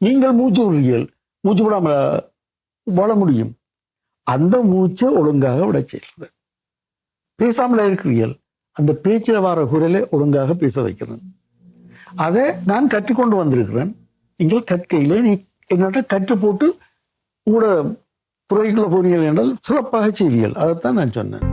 நீங்கள் மூச்சு விடுறீர்கள், மூச்சு விடாம வாழ முடியும். அந்த மூச்சை ஒழுங்காக விட செய்யறது. பேசாமல இருக்கிறீர்கள், அந்த பேச்சில் வர குரலை ஒழுங்காக பேச வைக்கிறேன். அதை நான் கற்றுக்கொண்டு வந்திருக்கிறேன். நீங்கள் கற்கையிலே நீ என்னோட கற்று போட்டு உங்களோட துறைக்குள்ள போனீர்கள் என்றால் சிறப்பாக செய்வீர்கள். அதைத்தான் நான் சொன்னேன்.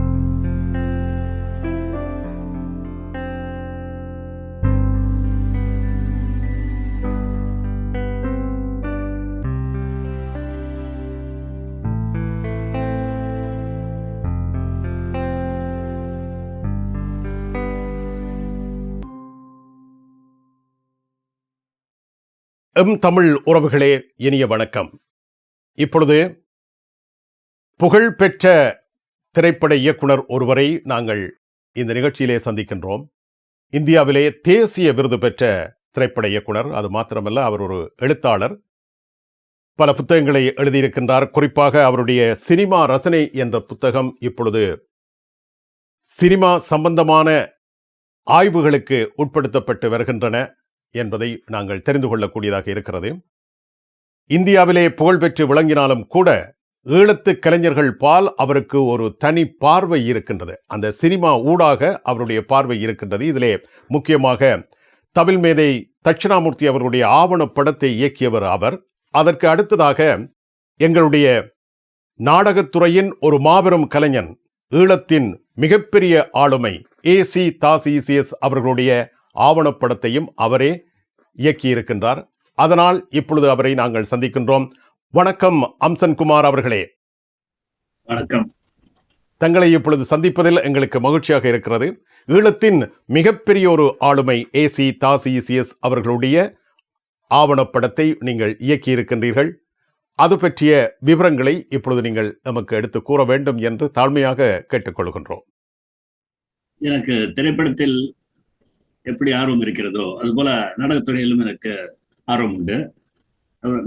தமிழ் உறவுகளே, இனிய வணக்கம். இப்பொழுது புகழ்பெற்ற திரைப்பட இயக்குனர் ஒருவரை நாங்கள் இந்த நிகழ்ச்சியிலே சந்திக்கின்றோம். இந்தியாவிலே தேசிய விருது பெற்ற திரைப்பட இயக்குனர். அது மாத்திரமல்ல, அவர் ஒரு எழுத்தாளர். பல புத்தகங்களை எழுதியிருக்கின்றார். குறிப்பாக அவருடைய சினிமா ரசனை என்ற புத்தகம் இப்பொழுது சினிமா சம்பந்தமான ஆய்வுகளுக்கு உட்படுத்தப்பட்டு வருகின்றன என்பதை நாங்கள் தெரிந்து கொள்ளக்கூடியதாக இருக்கிறது. இந்தியாவிலே புகழ்பெற்று விளங்கினாலும் கூட ஈழத்து கலைஞர்கள் பால் அவருக்கு ஒரு தனி பார்வை இருக்கின்றது. அந்த சினிமா ஊடாக அவருடைய பார்வை இருக்கின்றது. இதிலே முக்கியமாக தமிழ் மேதை தட்சிணாமூர்த்தி அவருடைய ஆவணப்படத்தை இயக்கியவர் அவர். அதற்கு அடுத்ததாக எங்களுடைய நாடகத்துறையின் ஒரு மாபெரும் கலைஞன், ஈழத்தின் மிகப்பெரிய ஆளுமை ஏசி தாசிசிஎஸ் அவர்களுடைய ஆவணப்படத்தையும் அவரே இயக்கியிருக்கின்றார். அதனால் இப்பொழுது அவரை நாங்கள் சந்திக்கின்றோம். வணக்கம் அம்சன்குமார் அவர்களே. வணக்கம். தங்களை இப்பொழுது சந்திப்பதில் எங்களுக்கு மகிழ்ச்சியாக இருக்கிறது. ஈழத்தின் மிகப்பெரிய ஒரு ஆளுமை ஏசி தாசிசிஎஸ் அவர்களுடைய ஆவணப்படத்தை நீங்கள் இயக்கியிருக்கின்றீர்கள். அது பற்றிய விவரங்களை இப்பொழுது நீங்கள் நமக்கு எடுத்து கூற வேண்டும் என்று தாழ்மையாக கேட்டுக்கொள்கின்றோம். எனக்கு திரைப்படத்தில் எப்படி ஆர்வம் இருக்கிறதோ அதுபோல நாடகத்துறையிலும் எனக்கு ஆர்வம் உண்டு.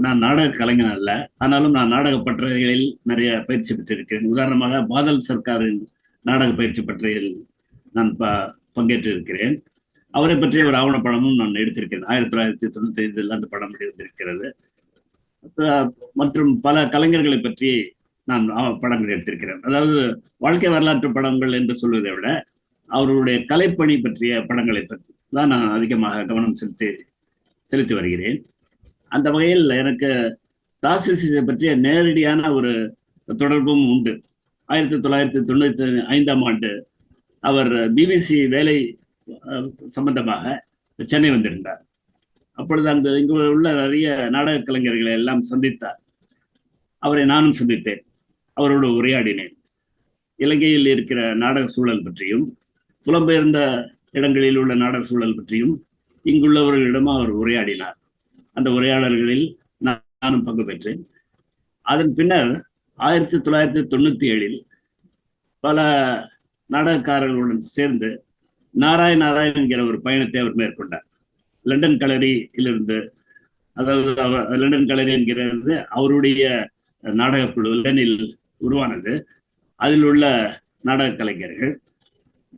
நான் நாடக கலைஞன் அல்ல, ஆனாலும் நான் நாடக பட்டறைகளில் நிறைய பயிற்சி பெற்றிருக்கிறேன். உதாரணமாக பாதல் சர்க்காரின் நாடக பயிற்சி பட்டறையில் நான் பங்கேற்று இருக்கிறேன். அவரை பற்றிய ஒரு ஆவணப்படமும் நான் எடுத்திருக்கிறேன். 1995 அந்த படம் வெளிவந்திருக்கிறது. மற்றும் பல கலைஞர்களை பற்றி நான் படங்கள் எடுத்திருக்கிறேன். அதாவது வாழ்க்கை வரலாற்று படங்கள் என்று சொல்வதை விட அவர்களுடைய கலைப்பணி பற்றிய படங்களை பற்றி தான் நான் அதிகமாக கவனம் செலுத்தி வருகிறேன். அந்த வகையில் எனக்கு தாசிசியை பற்றிய நேரடியான ஒரு தொடர்பும் உண்டு. 1995 அவர் பிபிசி வேலை சம்பந்தமாக சென்னை வந்திருந்தார். அப்பொழுது இங்கு உள்ள நிறைய நாடக கலைஞர்களை எல்லாம் சந்தித்தார். அவரை நானும் சந்தித்தேன், அவரோடு உரையாடினேன். இலங்கையில் இருக்கிற நாடக சூழல் பற்றியும் புலம்பெயர்ந்த இடங்களில் உள்ள நாடக சூழல் பற்றியும் இங்குள்ளவர்களிடம் அவர் உரையாடினார். அந்த உரையாடல்களில் நானும் பங்கு பெற்றேன். அதன் பின்னர் 1997 பல நாடகக்காரர்களுடன் சேர்ந்து நாராயண் என்கிற ஒரு பயணத்தை அவர் மேற்கொண்டார். லண்டன் கலரியிலிருந்து, அதாவது லண்டன் கலரி என்கிறது அவருடைய நாடகக்குழு லண்டனில் உருவானது. அதில் உள்ள நாடக கலைஞர்கள்,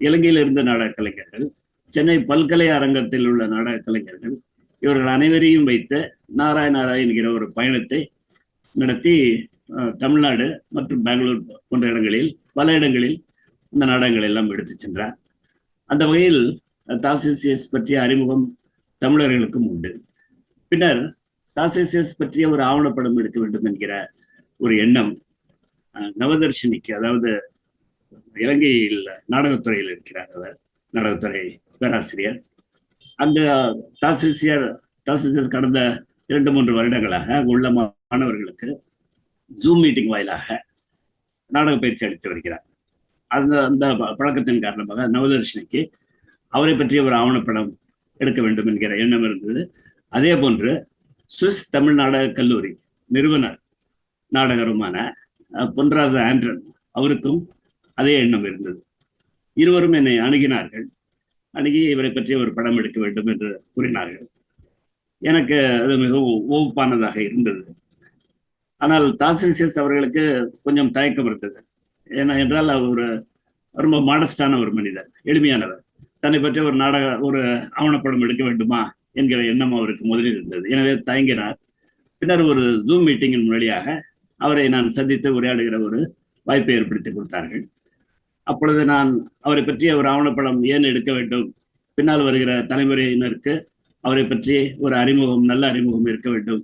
இலங்கையில் இருந்த நாடக கலைஞர்கள், சென்னை பல்கலை அரங்கத்தில் உள்ள நாடக கலைஞர்கள், இவர்கள் அனைவரையும் வைத்து நாராயண் என்கிற ஒரு பயணத்தை நடத்தி தமிழ்நாடு மற்றும் பெங்களூர் போன்ற இடங்களில் பல இடங்களில் இந்த நாடகங்கள் எல்லாம் எடுத்து சென்றார். அந்த வகையில் தாசிசிஎஸ் பற்றிய அறிமுகம் தமிழர்களுக்கும் உண்டு. பின்னர் தாசிசிஎஸ் பற்றிய ஒரு ஆவணப்படம் எடுக்க வேண்டும் என்கிற ஒரு எண்ணம் நவதர்ஷினிக்கு, அதாவது இலங்கையில் நாடகத்துறையில் இருக்கிறார் அவர், நாடகத்துறை பேராசிரியர். அந்த தாசிசிஎஸ் கடந்த 2-3 வருடங்களாக அங்கு உள்ள மாணவர்களுக்கு ஜூம் மீட்டிங் வாயிலாக நாடக பயிற்சி அளித்து வருகிறார். அந்த பழக்கத்தின் காரணமாக நவதர்ஷினிக்கு அவரை பற்றிய ஒரு ஆவணப்படம் எடுக்க வேண்டும் என்கிற எண்ணம் இருந்தது. அதே போன்று சுவிஸ் தமிழ் நாடக கல்லூரி நிறுவனர் நாடகருமான பொன்ராஜ ஆண்டன் அவருக்கும் அதே எண்ணம் இருந்தது. இருவரும் என்னை அணுகி இவரை பற்றிய ஒரு படம் எடுக்க வேண்டும் என்று கூறினார்கள். எனக்கு அது மிகவும் ஓப்பானதாக இருந்தது. ஆனால் தாசிசிஎஸ் அவர்களுக்கு கொஞ்சம் தயக்கம் இருந்தது. என்றால் அவர் ரொம்ப மாடஸ்டான ஒரு மனிதர், எளிமையானவர். தன்னை பற்றி ஒரு ஆவணப்படம் எடுக்க வேண்டுமா என்கிற எண்ணம் அவருக்கு முதலில் இருந்தது. எனவே தயங்கினார். பின்னர் ஒரு ஜூம் மீட்டிங்கின் வழியாக அவரை நான் சந்தித்து உரையாடுகிற ஒரு வாய்ப்பை ஏற்படுத்தி கொடுத்தார்கள். அப்பொழுது நான் அவரை பற்றிய ஒரு ஆவணப்படம் ஏன் எடுக்க வேண்டும், பின்னால் வருகிற தலைமுறையினருக்கு அவரை பற்றி ஒரு அறிமுகம், நல்ல அறிமுகம் இருக்க வேண்டும்,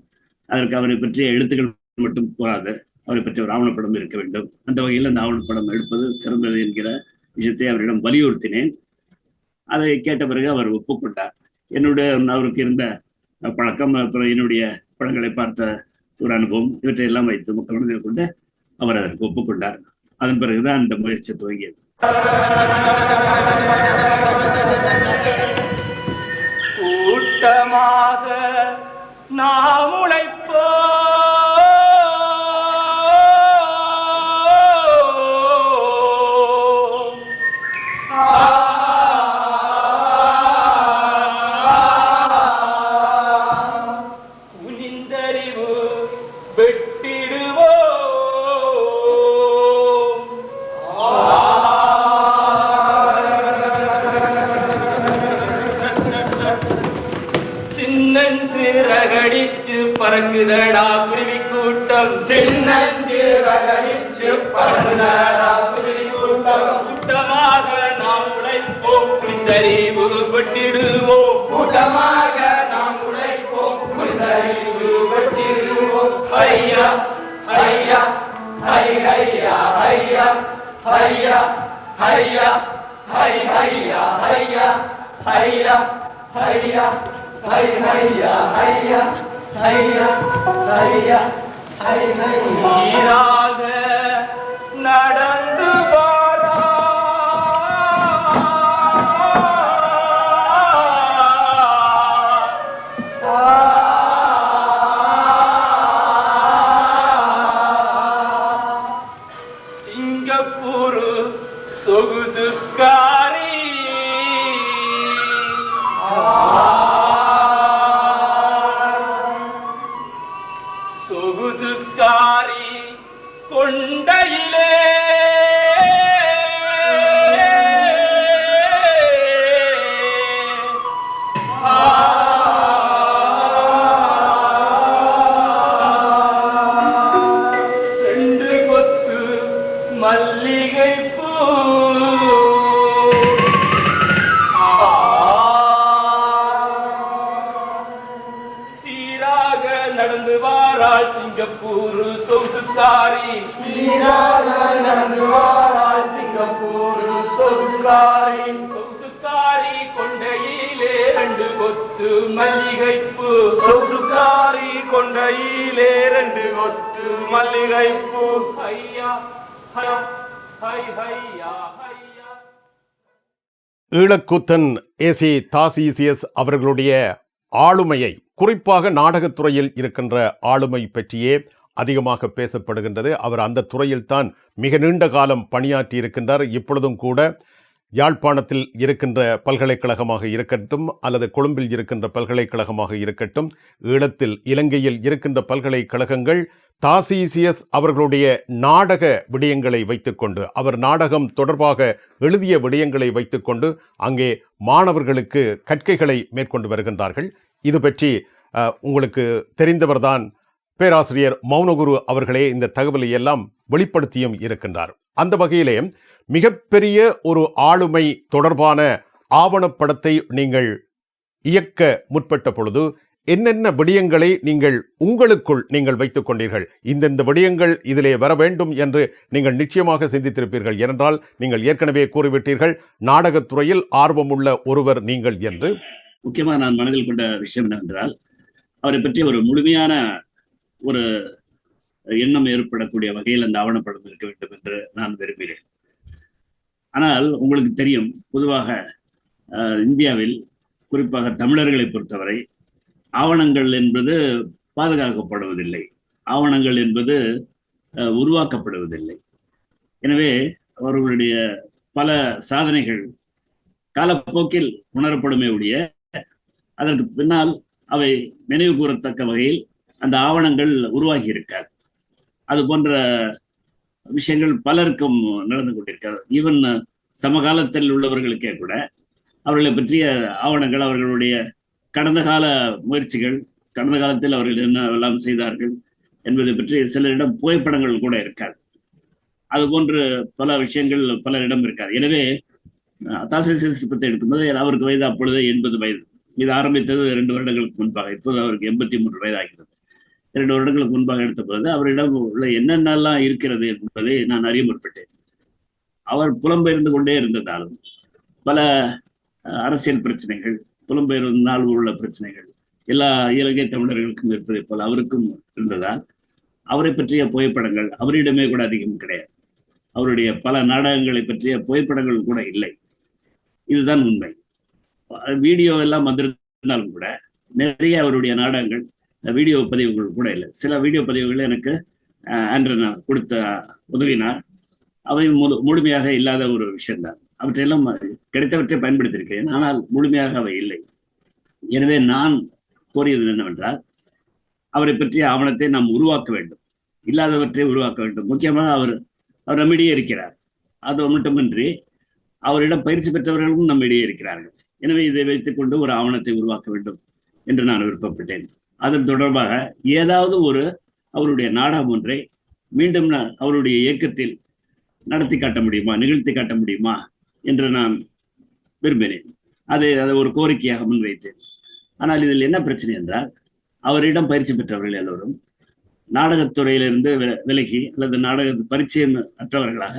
அதற்கு அவரை பற்றிய எழுத்துக்கள் மட்டும் போராது, அவரை பற்றி ஒரு ஆவணப்படம் இருக்க வேண்டும், அந்த வகையில் அந்த ஆவணப்படம் எடுப்பது சிறந்தது என்கிற விஷயத்தை அவரிடம் வலியுறுத்தினேன். அதை கேட்ட பிறகு அவர் ஒப்புக்கொண்டார். என்னுடைய அவருக்கு இருந்த பழக்கம், அப்புறம் என்னுடைய படங்களை பார்த்த ஒரு அனுபவம், இவற்றை எல்லாம் வைத்து மனதில் கொண்டு அவர் அதற்கு ஒப்புக்கொண்டார். அதன் பிறகுதான் அந்த முயற்சி துவங்கியது. கூட்டமாக நாம் உழைப்போ குனிந்தறிவு வெட்டிடுவோ சின்னஞ்சிறகடிச்சு பறக்குதடா குருவி கூட்டம், சின்னஞ்சிறகடிச்சு பறக்குதடா குருவி கூட்டம். கூட்டமாக நாம் உழைப்போம், குனிந்தறிவு வெட்டிடுவோம். கூட்டமாக நாம் உழைப்போம், குனிந்தறிவு வெட்டிடுவோம். ஹையா ஹையா ஹை ஹையா ஹையா ஹையா ஹையா ஹை ஹையா ஹையா ஹையா ஹையா ஹை ஹையா ஹையா ஹையா ஹையா ஹை ஹையா நடந்து வாரா சிங்கப்பூர் சொகுசுக்காரி சொகுசுக்காரி கொண்டையிலே ரெண்டு கொத்து மல்லிகை பூ சீராக நடந்து வாராள் சிங்கப்பூர் சொகுசுக்காரி, சீராக நடந்து வாராள் சிங்கப்பூர் சொகுசுக்காரி. சொகுசுக்காரி கொண்டையிலே ரெண்டு கொத்து மல்லிகைப்பூ, சொகுசுக்காரி கொண்டையிலே ரெண்டு கொத்து மல்லிகைப்பூ. ஐயா ஹை ஹை ஹையா ஹையா. ஈழக்கூத்தன் ஏசி தாசிசிஎஸ் அவர்களுடைய ஆளுமையை, குறிப்பாக நாடகத்துறையில் இருக்கின்ற ஆளுமை பற்றியே அதிகமாக பேசப்படுகின்றது. அவர் அந்த துறையில்தான் மிக நீண்ட காலம் பணியாற்றி இருக்கின்றார். இப்பொழுதும் கூட யாழ்ப்பாணத்தில் இருக்கின்ற பல்கலைக்கழகமாக இருக்கட்டும், அல்லது கொழும்பில் இருக்கின்ற பல்கலைக்கழகமாக இருக்கட்டும், ஈழத்தில் இலங்கையில் இருக்கின்ற பல்கலைக்கழகங்கள் தாசிசிஎஸ் அவர்களுடைய நாடக விடயங்களை வைத்துக்கொண்டு, அவர் நாடகம் தொடர்பாக எழுதிய விடயங்களை வைத்துக்கொண்டு அங்கே மாணவர்களுக்கு கற்கைகளை மேற்கொண்டு வருகின்றார்கள். இது பற்றி உங்களுக்கு தெரிந்தவர்தான் பேராசிரியர் மௌனகுரு அவர்களே இந்த தகவலை எல்லாம் வெளிப்படுத்தியும் இருக்கின்றார். அந்த வகையிலே மிகப்பெரிய ஒரு ஆளுமை தொடர்பான ஆவணப்படத்தை நீங்கள் இயக்க முற்பட்ட பொழுது என்னென்ன விடயங்களை நீங்கள் உங்களுக்குள் நீங்கள் வைத்துக் கொண்டீர்கள்? இந்த விடயங்கள் இதிலே வர வேண்டும் என்று நீங்கள் நிச்சயமாக சிந்தித்திருப்பீர்கள். ஏனென்றால் நீங்கள் ஏற்கனவே கூறிவிட்டீர்கள், நாடகத்துறையில் ஆர்வமுள்ள ஒருவர் நீங்கள் என்று. முக்கியமாக நான் மனதில் கொண்ட விஷயம் என்னவென்றால், அவரை பற்றி ஒரு முழுமையான ஒரு எண்ணம் ஏற்படக்கூடிய வகையில் அந்த ஆவணப்படம் இருக்க வேண்டும் என்று நான் விரும்பினேன். ஆனால் உங்களுக்கு தெரியும், பொதுவாக இந்தியாவில் குறிப்பாக தமிழர்களை பொறுத்தவரை ஆவணங்கள் என்பது பாதுகாக்கப்படுவதில்லை, ஆவணங்கள் என்பது உருவாக்கப்படுவதில்லை. எனவே அவர்களுடைய பல சாதனைகள் காலப்போக்கில் உணரப்படுமே ஒழிய அதற்கு பின்னால் அவை நினைவு கூறத்தக்க வகையில் அந்த ஆவணங்கள் உருவாகி இருக்காது. அது போன்ற விஷயங்கள் பலருக்கும் நடந்து கொண்டிருக்கிறது. ஈவன் சமகாலத்தில் உள்ளவர்களுக்கே கூட அவர்களை பற்றிய ஆவணங்கள், அவர்களுடைய கடந்த கால முயற்சிகள், கடந்த காலத்தில் அவர்கள் என்னவெல்லாம் செய்தார்கள் என்பதை பற்றி சிலரிடம் புகைப்படங்கள் கூட இருக்காது. அது போன்று பல விஷயங்கள் பலரிடம் இருக்காது. எனவே தாசில்தார் பற்றி எடுக்கும்போது அவருக்கு வயது அப்பொழுது 80 வயது. இது ஆரம்பித்தது 2 வருடங்களுக்கு முன்பாக. இப்போது அவருக்கு 83 வயது ஆகிறது. 2 வருடங்களுக்கு முன்பாக எடுத்த பொழுது அவரிடம் உள்ள என்னென்னலாம் இருக்கிறது என்பதை நான் அறிய முற்பட்டேன். அவர் புலம்பெயர்ந்து கொண்டே இருந்ததாலும் பல அரசியல் பிரச்சனைகள், புலம்பெயர்ந்தால் உள்ள பிரச்சனைகள் எல்லா இலங்கை தமிழர்களுக்கும் இருப்பதை போல் அவருக்கும் இருந்ததால் அவரை பற்றிய புகைப்படங்கள் அவரிடமே கூட அதிகம் கிடையாது. அவருடைய பல நாடகங்களை பற்றிய புகைப்படங்கள் கூட இல்லை. இதுதான் உண்மை. வீடியோ எல்லாம் வந்திருந்தாலும் கூட நிறைய அவருடைய நாடகங்கள் வீடியோ பதிவுகள் கூட இல்லை. சில வீடியோ பதிவுகள் எனக்கு ஆண்ட்ரன் கொடுத்த உதவினார். அவை முழுமையாக இல்லாத ஒரு விஷயம்தான். அவற்றையெல்லாம் கிடைத்தவற்றை பயன்படுத்தியிருக்கிறேன், ஆனால் முழுமையாக அவை இல்லை. எனவே நான் கோரியது என்னவென்றால், அவரை பற்றிய ஆவணத்தை நாம் உருவாக்க வேண்டும், இல்லாதவற்றை உருவாக்க வேண்டும். முக்கியமாக அவர் நம்மிடையே இருக்கிறார். அது மட்டுமின்றி அவரிடம் பயிற்சி பெற்றவர்களும் நம்மிடையே இருக்கிறார்கள். எனவே இதை வைத்துக்கொண்டு ஒரு ஆவணத்தை உருவாக்க வேண்டும் என்று நான் விருப்பப்பட்டேன். அதன் தொடர்பாக ஏதாவது ஒரு அவருடைய நாடகம் ஒன்றை மீண்டும் அவருடைய இயக்கத்தில் நடத்தி காட்ட முடியுமா, நிகழ்த்தி காட்ட முடியுமா என்று நான் விரும்பினேன். அதை ஒரு கோரிக்கையாக முன்வைத்தேன். ஆனால் இதில் என்ன பிரச்சனை என்றால், அவரிடம் பயிற்சி பெற்றவர்கள் எல்லோரும் நாடகத்துறையிலிருந்து விலகி அல்லது நாடக பரிச்சயம் அற்றவர்களாக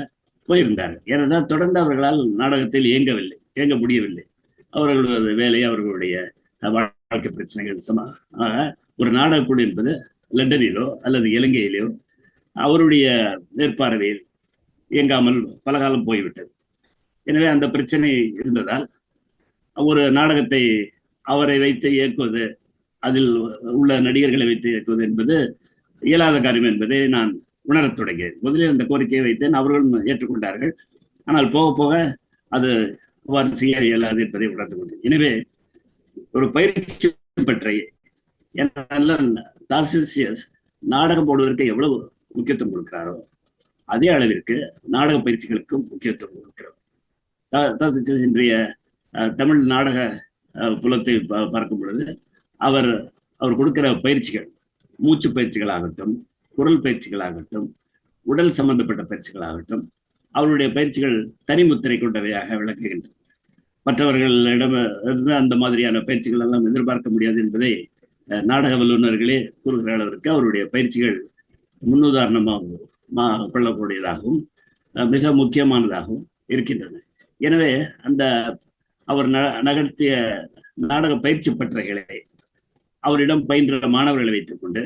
போயிருந்தார்கள். ஏனென்றால் தொடர்ந்து அவர்களால் நாடகத்தில் இயங்க முடியவில்லை. அவர்களது வேலை, அவர்களுடைய வாழ்க்கை பிரச்சனைகள் ஒரு நாடகக்குழு என்பது லண்டனிலோ அல்லது இலங்கையிலோ அவருடைய மேற்பார்வையில் இயங்காமல் பல காலம் போய்விட்டது. எனவே அந்த பிரச்சனை இருந்ததால் ஒரு நாடகத்தை அவரை வைத்து இயக்குவது, அதில் உள்ள நடிகர்களை வைத்து இயக்குவது என்பது இயலாத காரியம் என்பதை நான் உணரத் தொடங்கியேன். முதலில் அந்த கோரிக்கையை வைத்தேன், அவர்களும் ஏற்றுக்கொண்டார்கள். ஆனால் போக போக அது அவ்வாறு செய்ய இயலாது என்பதை உணர்ந்து கொண்டேன். எனவே ஒரு பயிற்சி பெற்ற தாசில்தார் நாடகம் போடுவதற்கு எவ்வளவு முக்கியத்துவம் கொடுக்கிறாரோ அதே அளவிற்கு நாடக பயிற்சிகளுக்கும் முக்கியத்துவம் கொடுக்கிறார். தாசில்தார் இன்றைய தமிழ் நாடக புலத்தை பார்க்கும் பொழுது அவர் கொடுக்கிற பயிற்சிகள், மூச்சு பயிற்சிகளாகட்டும், குரல் பயிற்சிகளாகட்டும், உடல் சம்பந்தப்பட்ட பயிற்சிகளாகட்டும், அவருடைய பயிற்சிகள் தனிமுத்திரை கொண்டவையாக விளக்குகின்றன. மற்றவர்களிடம் அந்த மாதிரியான பயிற்சிகள் எல்லாம் எதிர்பார்க்க முடியாது என்பதை நாடக வல்லுநர்களே கூறுகிற அளவிற்கு அவருடைய பயிற்சிகள் முன்னுதாரணமாக கொள்ளக்கூடியதாகவும் மிக முக்கியமானதாகவும் இருக்கின்றன. எனவே அந்த அவர் நகர்த்திய நாடக பயிற்சி பட்டறைகளை அவரிடம் பயின்ற மாணவர்களை வைத்துக் கொண்டு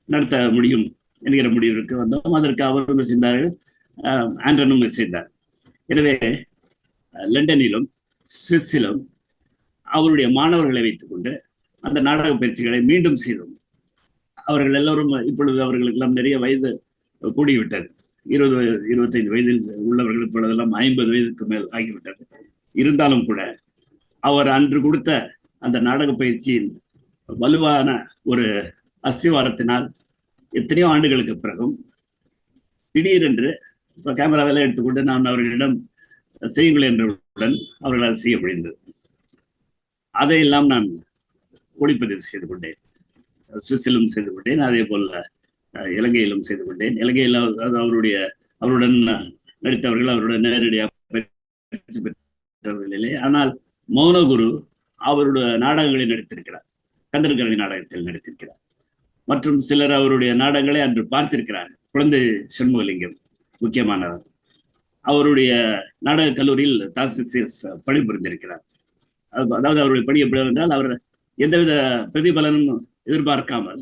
நடத்த முடியும் என்கிற முடிவிற்கு வந்தோம். அதற்கு அவரும் செய்தார்கள், ஆண்ட்ரனும் செய்தார். எனவே லண்டனிலும் சுவிஸிலும் அவருடைய மாணவர்களை வைத்துக் கொண்டு அந்த நாடக பயிற்சிகளை மீண்டும் செய்தோம். அவர்கள் எல்லோரும் இப்பொழுது அவர்களுக்கெல்லாம் நிறைய வயது கூடிவிட்டது. 20-25 வயதில் உள்ளவர்கள் இப்பொழுதெல்லாம் 50 வயதுக்கு மேல் ஆகிவிட்டது. இருந்தாலும் கூட அவர் அன்று கொடுத்த அந்த நாடக பயிற்சியின் வலுவான ஒரு அஸ்திவாரத்தினால் எத்தனையோ ஆண்டுகளுக்கு பிறகும் திடீரென்று கேமராவெல்லாம் எடுத்துக்கொண்டு நான் அவர்களிடம் செய்யுங்கள் என்றவுடன் அவர்களால் செய்ய முடிந்தது. அதையெல்லாம் நான் ஒளிப்பதிவு செய்து கொண்டேன். சுவிஸிலும் செய்து கொண்டேன், அதே போல இலங்கையிலும் செய்து கொண்டேன். இலங்கையில் அவருடன் நடித்தவர்கள் அவருடன் நேரடியாக பயிற்சி பெற்றவர்களிலே. ஆனால் மௌனகுரு அவருடைய நாடகங்களில் நடித்திருக்கிறார், கந்தன்கரணி நாடகத்தில் நடித்திருக்கிறார். மற்றும் சிலர் அவருடைய நாடகங்களை அன்று பார்த்திருக்கிறார். குழந்தை சண்முகலிங்கம் முக்கியமானவர். அவருடைய நாடக கல்லூரியில் தாசில்தார் பணிபுரிந்திருக்கிறார். அதாவது அவருடைய பணி எப்படி என்றால், அவர் எந்தவித பிரதிபலனும் எதிர்பார்க்காமல்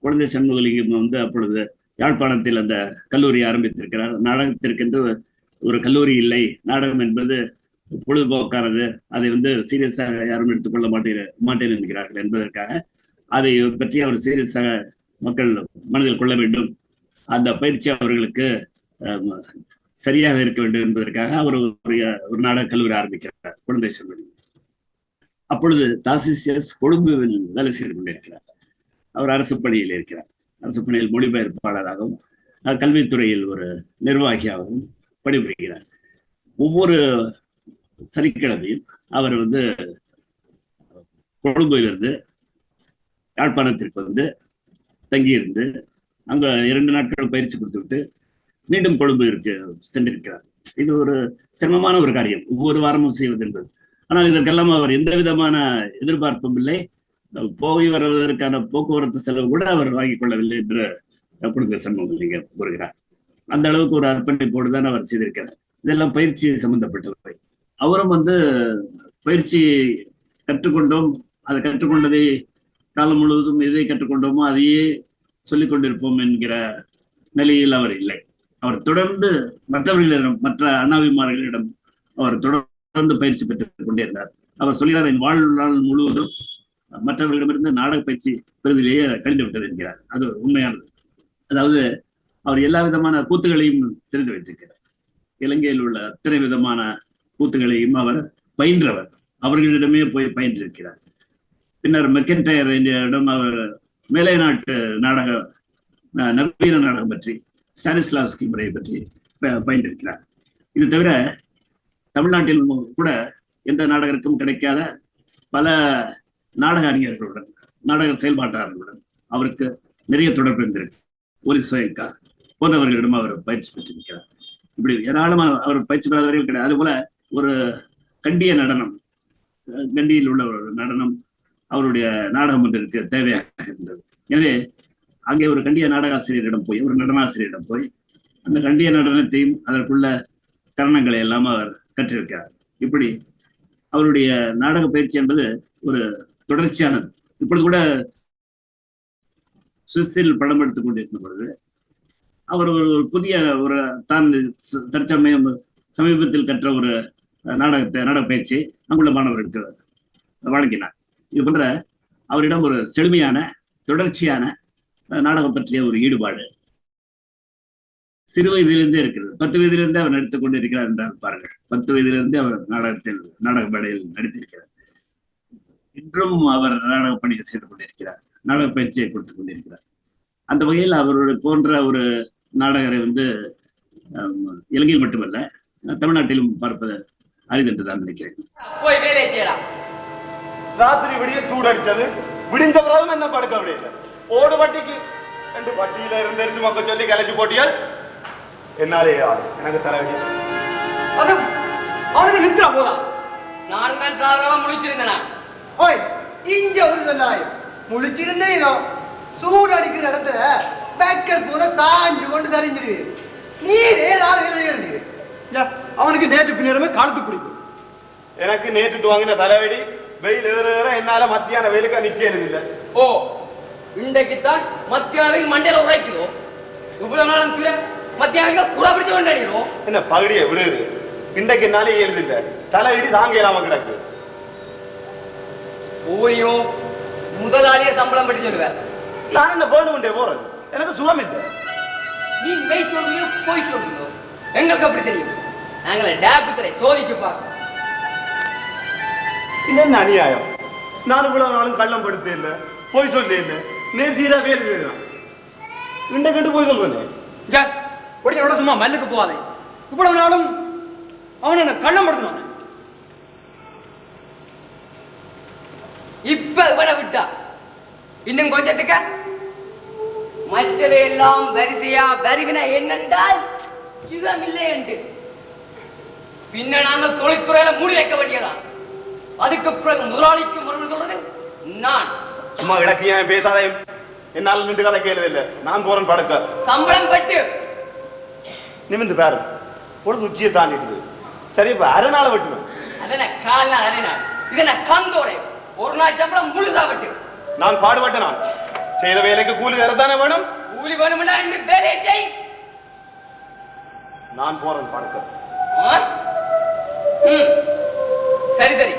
குழந்தை சண்முகலிங்கம் அப்பொழுது யாழ்ப்பாணத்தில் அந்த கல்லூரி ஆரம்பித்திருக்கிறார். நாடகத்திற்கென்று ஒரு கல்லூரி இல்லை, நாடகம் என்பது பொழுதுபோக்கானது, அதை சீரியஸாக யாரும் எடுத்துக்கொள்ள மாட்டேன் என்கிறார்கள் என்பதற்காக அதை பற்றி அவர் சீரியஸாக மக்கள் மனதில் கொள்ள வேண்டும், அந்த பயிற்சி அவர்களுக்கு சரியாக இருக்க வேண்டும் என்பதற்காக அவர் ஒரு நாடக கல்லூரி ஆரம்பிக்கிறார், குழந்தை சண்முகலிங்கம். அப்பொழுது தாசில்தார் கொழும்பில் வேலை செய்து கொண்டிருக்கிறார். அவர் அரசு பணியில் இருக்கிறார். அரசு பணியில் மொழிபெயர்ப்பாளராகவும் கல்வித்துறையில் ஒரு நிர்வாகியாகவும் பணிபுரிகிறார். ஒவ்வொரு சனிக்கிழமையும் அவர் கொழும்பிலிருந்து யாழ்ப்பாணத்திற்கு வந்து தங்கியிருந்து அங்க 2 நாட்கள் பயிற்சி கொடுத்துவிட்டு மீண்டும் கொழும்பு சென்றிருக்கிறார். இது ஒரு சிரமமான ஒரு காரியம், ஒவ்வொரு வாரமும் செய்வது என்பது. ஆனால் இதற்கெல்லாம் அவர் எந்த விதமான எதிர்பார்ப்பும் இல்லை. போய் வருவதற்கான போக்குவரத்து செலவு கூட அவர் வாங்கிக் கொள்ளவில்லை என்று குடும்ப சண்முகம் நீங்க கூறுகிறார். அந்த அளவுக்கு ஒரு அர்ப்பணிப்போடு தான் அவர் செய்திருக்கிறார். இதெல்லாம் பயிற்சி சம்பந்தப்பட்டவை. அவரும் வந்து பயிற்சி கற்றுக்கொண்டோம், அதை கற்றுக்கொண்டதை காலம் முழுவதும் எதை கற்றுக்கொண்டோமோ அதையே சொல்லிக் கொண்டிருப்போம் என்கிற நிலையில் அவர் இல்லை. அவர் தொடர்ந்து மற்றவர்களிடம், மற்ற அண்ணாவிமார்களிடம் அவர் தொடர்ந்து பயிற்சி பெற்றுக் கொண்டே இருந்தார். அவர் சொல்கிறார், என் வாழ்நாள் முழுவதும் மற்றவர்களிடமிருந்து நாடக பயிற்சி பெறுதிலேயே கழிந்து விட்டது என்கிறார். அது உண்மையானது. அதாவது அவர் எல்லா விதமான கூத்துகளையும் தெரிந்து வைத்திருக்கிறார். இலங்கையில் உள்ள அத்தனை விதமான கூத்துகளையும் அவர் பயின்றவர். அவர்களிடமே போய் பயின்றிருக்கிறார். பின்னர் மெக்கன்டயர் இடம் அவர் மேலை நாட்டு நாடக, நவீன நாடகம் பற்றி, ஸ்டானிஸ்லாவ்ஸ்கி முறையை பற்றி பயின்றிருக்கிறார். இது தவிர தமிழ்நாட்டில் கூட எந்த நாடகருக்கும் கிடைக்காத பல நாடக அறிஞர்களுடன், நாடக செயல்பாட்டாளர்களுடன் அவருக்கு நிறைய தொடர்பு இருந்திருக்கு. போலீஸ் சோயக்கா போன்றவர்களிடம் அவர் பயிற்சி பெற்றிருக்கிறார். இப்படி ஏராளமான அவர் பயிற்சி பெறாதவர்கள் கிடையாது. அதுபோல ஒரு கண்டிய நடனம், கண்டியில் உள்ள ஒரு நடனம் அவருடைய நாடகம் ஒன்றிற்கு தேவையாக இருந்தது. எனவே அங்கே ஒரு கண்டிய நாடகாசிரியரிடம் போய், ஒரு நடனாசிரியரிடம் போய் அந்த கண்டிய நடனத்தையும் அதற்குள்ள கரணங்களை எல்லாம் அவர் கற்றிருக்கிறார். இப்படி அவருடைய நாடக பயிற்சி என்பது ஒரு தொடர்ச்சியானது. இப்பொழுது கூட சுவிஸில் படம் எடுத்துக் கொண்டிருக்கும் பொழுது அவர் ஒரு புதிய ஒரு தான் தற்சமயம் சமீபத்தில் கற்ற ஒரு நாடக பயிற்சி அங்குள்ள மாணவர்களுக்கு வழங்கினார். இது போன்ற அவரிடம் ஒரு செழுமையான தொடர்ச்சியான நாடகம் பற்றிய ஒரு ஈடுபாடு சிறு வயதிலிருந்தே இருக்கிறது. 10 வயதிலிருந்தே அவர் நடித்துக் கொண்டிருக்கிறார் என்றால் பாருங்கள். 10 வயதிலிருந்தே அவர் நாடக மேடையில் நடித்திருக்கிறார். இன்றும் அவர் நாடக பணியை செய்து கொண்டிருக்கிறார், நாடக பயிற்சியை கொடுத்துக் கொண்டிருக்கிறார். அந்த வகையில் அவருடைய போன்ற ஒரு நாடகரை வந்து இலங்கையில் மட்டுமல்ல தமிழ்நாட்டிலும் பார்ப்பது அரிதென்று தான் நினைக்கிறேன். போய் வேலை செய்யலாம். ராத்திரி விடிய தூடடிச்சது, விடிஞ்ச பிறகு என்ன படுக்க முடியல. ஓடு வட்டிக்கு 2 வட்டியில இருந்து மக்க சொல்லி கலைச்சு போட்டியால் என்னாலே எனக்கு தலைவலி. அது அவனுக்கு நித்திர போதா. நானும் தான் சாதாரணமா முழிச்சிருந்தேன். ஓய், இங்க ஒரு சொன்னாய் முழிச்சிருந்தேன். சூடு அடிக்கிற இடத்துல பேக்கர் கூட தாண்டி கொண்டு தெரிஞ்சிரு. நீர் ஏதாவது எழுதுகிறது. அவனுக்கு நேற்று பின்னரமே காலத்து பிடிக்கும். எனக்கு நேற்று துவங்கின தலைவலி வெயில் ஏற என்னால மத்தியான வெயிலுக்கு நிக்கிறது இல்லை. ஓ, இன்றைக்குத்தான் மத்தியான வெயில் மண்டையில உரைக்குதோ? இவ்வளவு நாளும் துறை மத்தியான கூட பிடிச்சு கொண்டாடிடும். என்ன பகுடியை விழுது. இன்றைக்கு என்னாலே இயல்பு இல்லை. தலைவலி தாங்க இல்லாம கிடக்கு. ஓய்யோ முதலாளிய சம்பளம் பற்றி சொல்லுவேன். நான் என்ன வேணும்ன்றே போறேன். எனக்கு சுகம் இல்லை. நீ மெய் சொல்றியோ போய் சொல்றியோ எங்களுக்கு அப்படி தெரியும். நாங்கள டாக்டரை சோதிச்சு பார்க்க. இது என்ன அநியாயம்? நான் இவ்வளவு நாளும் கள்ளம் படுத்த இல்லை, போய் சொல்ல இல்லை, நேர்த்தியா வேலை செய்யலாம். இண்டை கண்டு போய் சொல்வேன். ஒடியோட சும்மா மல்லுக்கு போவாதே. இவ்வளவு நாளும் அவன் என்ன கள்ளம் படுத்தினான். இப்ப விட விட்டா இன்னும் கொஞ்சத்துக்க மற்றவை எல்லாம் வரிசையா வருகின என்னென்றால் சிதமில்லை என்று பின்ன நாங்கள் தொழில்துறையில மூடி வைக்க வேண்டியதான். அதுக்கு பிறகு முதலாளிக்கு மறுபடியும் சொல்றது நான். சும்மா இடக்கு ஏன் பேசாதே. என்னால் நின்று கதை கேளுதில்லை. நான் போறேன் படுக்க. சம்பளம் பட்டு நிமிந்து பாரு. பொழுது உச்சியை தாண்டிடுது. சரி, இப்ப அரை நாளை வெட்டுவேன். அதன கால் நாள் அரை நாள் இதன கந்தோட ஒரு நாள் சம்பளம் முழுதா விட்டு. நான் பாடுபட்ட நான் செய்த வேலைக்கு கூலி தரத்தானே வேணும். கூலி வேணும்னா ரெண்டு வேலையை செய். நான் போறேன் படுக்க. சரி சரி,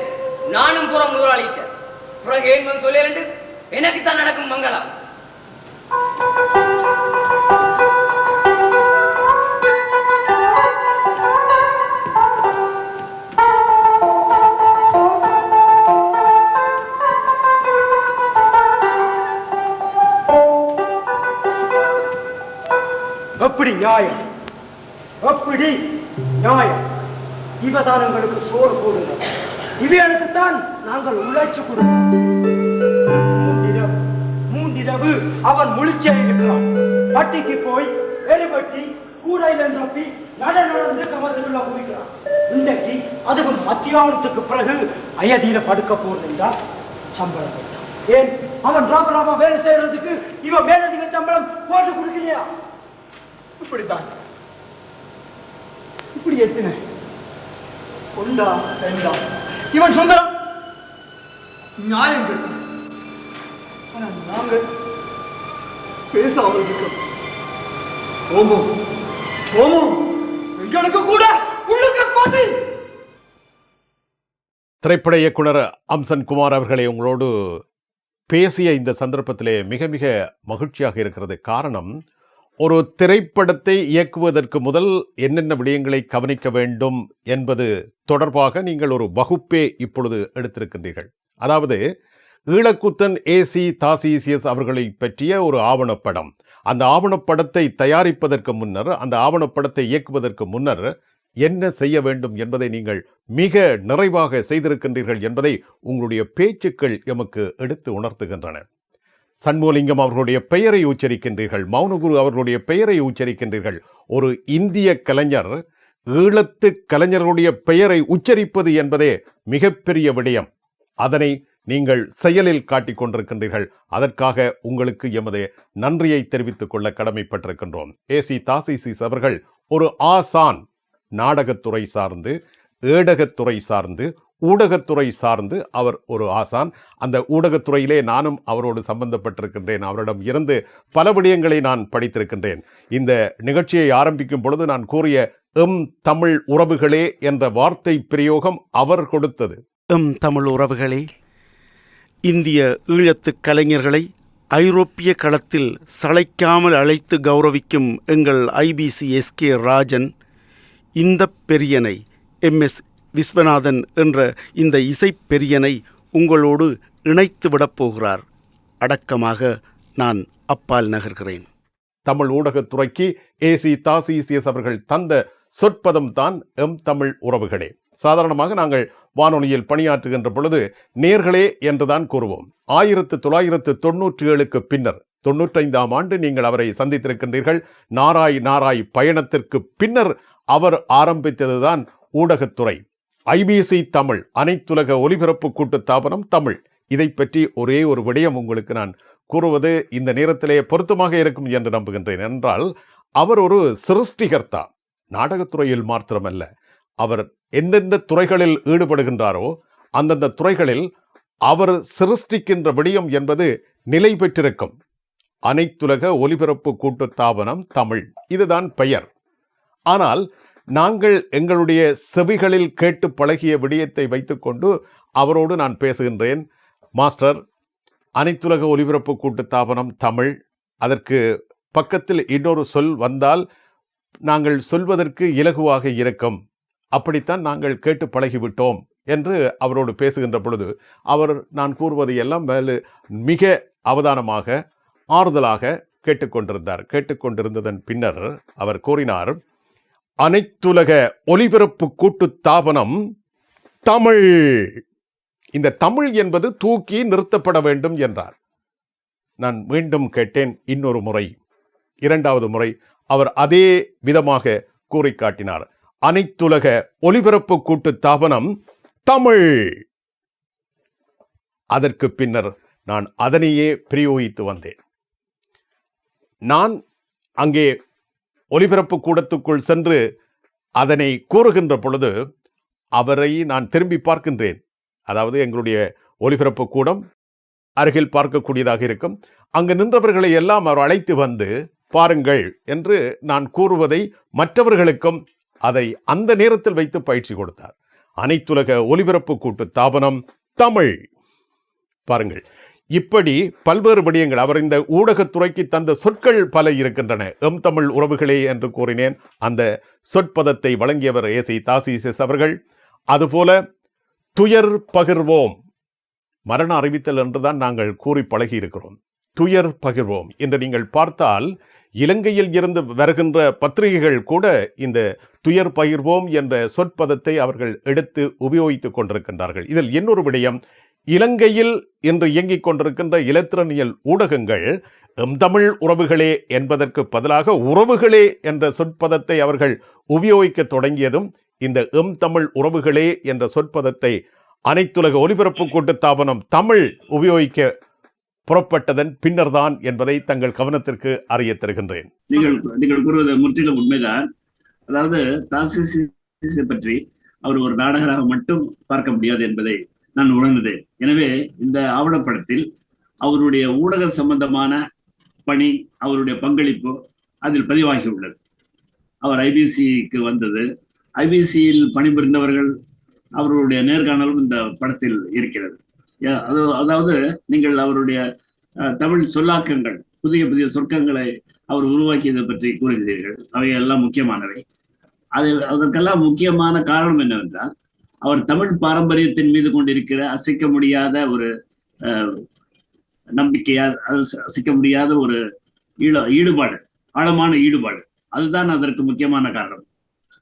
நானும் போற முதலாளிட்ட பிறகு ஏன் வந்து சொல்ல எனக்கு தான் நடக்கும் மங்களம். அப்படி நியாயம், அப்படி நியாயம். இவதான் எங்களுக்கு சோறு போடுங்க. இவைகளுக்குத்தான் நாங்கள் உழைச்சு கொடுக்கிறோம். இரவு அவன் முழிச்சே இருக்கிறான். பட்டிக்கு போய் எரிபட்டி கூடையில நப்பி நடந்து கமதலுள்ள குடிக்கிறான். இன்றைக்கு அதுவும் மத்தியானத்துக்கு பிறகு அயதியில படுக்க போறதுண்டா சம்பளம் போட்டான். ஏன் அவன் ராமராமா வேலை செய்யறதுக்கு இவன் மேலதிக சம்பளம் போட்டு கொடுக்கலையா? இப்படித்தான் இப்படி எத்தனை கொண்டா வேண்டா இவன் சுந்தரம் நியாயம் கேட்கும். நாங்கள் பேச அவர்களுக்கு ஓமோ ஓமோ எங்களுக்கு கூட உள்ளுக்கு பாதி. திரைப்பட இயக்குனர் அம்சன் குமார் அவர்களை உங்களோடு பேசிய இந்த சந்தர்ப்பத்திலே மிக மிக மகிழ்ச்சியாக இருக்கிறது. காரணம், ஒரு திரைப்படத்தை இயக்குவதற்கு முதல் என்னென்ன விடயங்களை கவனிக்க வேண்டும் என்பது தொடர்பாக நீங்கள் ஒரு வகுப்பே இப்பொழுது எடுத்திருக்கின்றீர்கள். அதாவது ஈழக்குத்தன் ஏசி தாசிசிஎஸ் அவர்களை பற்றிய ஒரு ஆவணப்படம். அந்த ஆவணப்படத்தை தயாரிப்பதற்கு முன்னர், அந்த ஆவணப்படத்தை இயக்குவதற்கு முன்னர் என்ன செய்ய வேண்டும் என்பதை நீங்கள் மிக நிறைவாக செய்திருக்கின்றீர்கள் என்பதை உங்களுடைய பேச்சுக்கள் எமக்கு எடுத்து உணர்த்துகின்றன. சண்முகலிங்கம் அவர்களுடைய பெயரை உச்சரிக்கின்றீர்கள், மௌனகுரு அவர்களுடைய பெயரை உச்சரிக்கின்றீர்கள். ஒரு இந்திய கலைஞர் ஈழத்து கலைஞர்களுடைய பெயரை உச்சரிப்பது என்பதே மிகப்பெரிய விடயம். அதனை நீங்கள் செயலில் காட்டிக் கொண்டிருக்கின்றீர்கள். அதற்காக உங்களுக்கு எமது நன்றியை தெரிவித்துக் கொள்ள கடமைப்பட்டிருக்கின்றோம். ஏசி தாசிசிஸ் அவர்கள் ஒரு ஆசான். நாடகத்துறை சார்ந்து, ஏடகத்துறை சார்ந்து, ஊடகத்துறை சார்ந்து அவர் ஒரு ஆசான். அந்த ஊடகத்துறையிலே நானும் அவரோடு சம்பந்தப்பட்டிருக்கின்றேன். அவரிடம் இருந்து பல விடயங்களை நான் படித்திருக்கின்றேன். இந்த நிகழ்ச்சியை ஆரம்பிக்கும் பொழுது நான் கூறிய எம் தமிழ் உறவுகளே என்ற வார்த்தை பிரயோகம் அவர் கொடுத்தது. எம் தமிழ் உறவுகளே, இந்திய ஈழத்து கலைஞர்களை ஐரோப்பிய களத்தில் சளைக்காமல் அழைத்து கௌரவிக்கும் எங்கள் ஐபிசி எஸ்கே ராஜன் இந்த பெரியனை MS விஸ்வநாதன் என்ற இந்த இசைப்பெரியனை உங்களோடு இணைத்து விடப் போகிறார். அடக்கமாக நான் அப்பால் நகர்கிறேன். தமிழ் ஊடகத்துறைக்கு ஏசி தாசிசிஎஸ் அவர்கள் தந்த சொற்பதம் தான் எம் தமிழ் உறவுகளே. சாதாரணமாக நாங்கள் வானொலியில் பணியாற்றுகின்ற பொழுது நேர்களே என்றுதான் கூறுவோம். 1997க்கு பின்னர் 95ஆம் ஆண்டு நீங்கள் அவரை சந்தித்திருக்கின்றீர்கள். நாராய் பயணத்திற்கு பின்னர் அவர் ஆரம்பித்ததுதான் ஊடகத்துறை. ஐபிசி தமிழ், அனைத்துலக ஒலிபரப்பு கூட்டுத்தாபனம் தமிழ். இதை பற்றி ஒரே ஒரு விடயம் உங்களுக்கு நான் கூறுவது இந்த நேரத்திலே பொருத்தமாக இருக்கும் என்று நம்புகின்றேன். என்றால் அவர் ஒரு சிருஷ்டிகர்த்தா. நாடகத்துறையில் மாத்திரமல்ல, அவர் எந்தெந்த துறைகளில் ஈடுபடுகின்றாரோ அந்தந்த துறைகளில் அவர் சிருஷ்டிக்கின்ற விடயம் என்பது நிலை பெற்றிருக்கும். அனைத்துலக ஒலிபரப்பு கூட்டுத்தாபனம் தமிழ், இதுதான் பெயர். ஆனால் நாங்கள் எங்களுடைய செவிகளில் கேட்டு பழகிய விடயத்தை வைத்துக்கொண்டு அவரோடு நான் பேசுகின்றேன். மாஸ்டர், அனைத்துலக ஒலிபரப்பு கூட்டுத்தாபனம் தமிழ், அதற்கு பக்கத்தில் இன்னொரு சொல் வந்தால் நாங்கள் சொல்வதற்கு இலகுவாக இருக்கும், அப்படித்தான் நாங்கள் கேட்டு பழகிவிட்டோம் என்று அவரோடு பேசுகின்ற பொழுது அவர் நான் கூறுவது எல்லாம் மிக அவதானமாக ஆறுதலாக கேட்டுக்கொண்டிருந்தார். கேட்டுக்கொண்டிருந்ததன் பின்னர் அவர் கூறினார், அனைத்துலக ஒலிபரப்பு கூட்டுத்தாபனம் தமிழ், இந்த தமிழ் என்பது தூக்கி நிறுத்தப்பட வேண்டும் என்றார். நான் மீண்டும் கேட்டேன், இன்னொரு முறை, இரண்டாவது முறை அவர் அதே விதமாக கூறி காட்டினார், அனைத்துலக ஒலிபரப்பு கூட்டுத்தாபனம் தமிழ். அதற்கு பின்னர் நான் அதனையே பிரயோகித்து வந்தேன். நான் அங்கே ஒலிபரப்பு கூடத்துக்குள் சென்று அதனை கூறுகின்ற பொழுது அவரை நான் திரும்பி பார்க்கின்றேன். அதாவது எங்களுடைய ஒலிபரப்பு கூடம் அருகில் பார்க்கக்கூடியதாக இருக்கும். அங்கு நின்றவர்களை எல்லாம் அவர் அழைத்து வந்து பாருங்கள் என்று நான் கூறுவதை மற்றவர்களுக்கும் அதை அந்த நேரத்தில் வைத்து பயிற்சி கொடுத்தார். அனைத்துலக ஒலிபரப்பு கூட்டுத்தாபனம் தமிழ். பாருங்கள், இப்படி பல்வேறு விடயங்கள் அவர் இந்த ஊடகத்துறைக்கு தந்த சொற்கள் பல இருக்கின்றன. எம் தமிழ் உறவுகளே என்று கூறினேன். அந்த சொற்பதத்தை வழங்கியவர் ஏசி தாசிசிஎஸ் அவர்கள். அதுபோல துயர் பகிர்வோம், மரண அறிவித்தல் என்றுதான் நாங்கள் கூறி பழகி இருக்கிறோம். துயர் பகிர்வோம் என்று நீங்கள் பார்த்தால் இலங்கையில் இருந்து வருகின்ற பத்திரிகைகள் கூட இந்த துயர் பகிர்வோம் என்ற சொற்பதத்தை அவர்கள் எடுத்து உபயோகித்துக் கொண்டிருக்கின்றார்கள். இதில் இன்னொரு விடயம், இலங்கையில் இன்று இயங்கிக் கொண்டிருக்கின்ற இலத்திரனியல் ஊடகங்கள் தமிழ் உறவுகளே என்பதற்கு பதிலாக உறவுகளே என்ற சொற்பதத்தை அவர்கள் உபயோகிக்க தொடங்கியதும் இந்த தமிழ் உறவுகளே என்ற சொற்பதத்தை அனைத்துலக ஒலிபரப்பு கூட்டுத்தாபனம் தமிழ் உபயோகிக்க புறப்பட்டதன் பின்னர்தான் என்பதை தங்கள் கவனத்திற்கு அறிய தருகின்றேன். நீங்கள் கூறுவது முற்றிலும் உண்மைதான். அதாவது தாசிசை பற்றி அவர் ஒரு நாடகராக மட்டும் பார்க்க முடியாது என்பதை நான் உணர்ந்தேன். எனவே இந்த ஆவணப்படத்தில் அவருடைய ஊடக சம்பந்தமான பணி, அவருடைய பங்களிப்பு அதில் பதிவாகி உள்ளது. அவர் ஐபிசிக்கு வந்தது, ஐபிசியில் பணிபுரிந்தவர்கள் அவர்களுடைய நேர்காணலும் இந்த படத்தில் இருக்கிறது. அதாவது நீங்கள் அவருடைய தமிழ் சொல்லாக்கங்கள், புதிய புதிய சொற்கங்களை அவர் உருவாக்கியதை பற்றி கூறுகிறீர்கள். அவை எல்லாம் முக்கியமானவை. அதற்கெல்லாம் முக்கியமான காரணம் என்னவென்றால், அவர் தமிழ் பாரம்பரியத்தின் மீது கொண்டிருக்கிற அசைக்க முடியாத ஒரு நம்பிக்கையா, அசைக்க முடியாத ஒரு ஈடுபாடு, ஆழமான ஈடுபாடு, அதுதான் அதற்கு முக்கியமான காரணம்.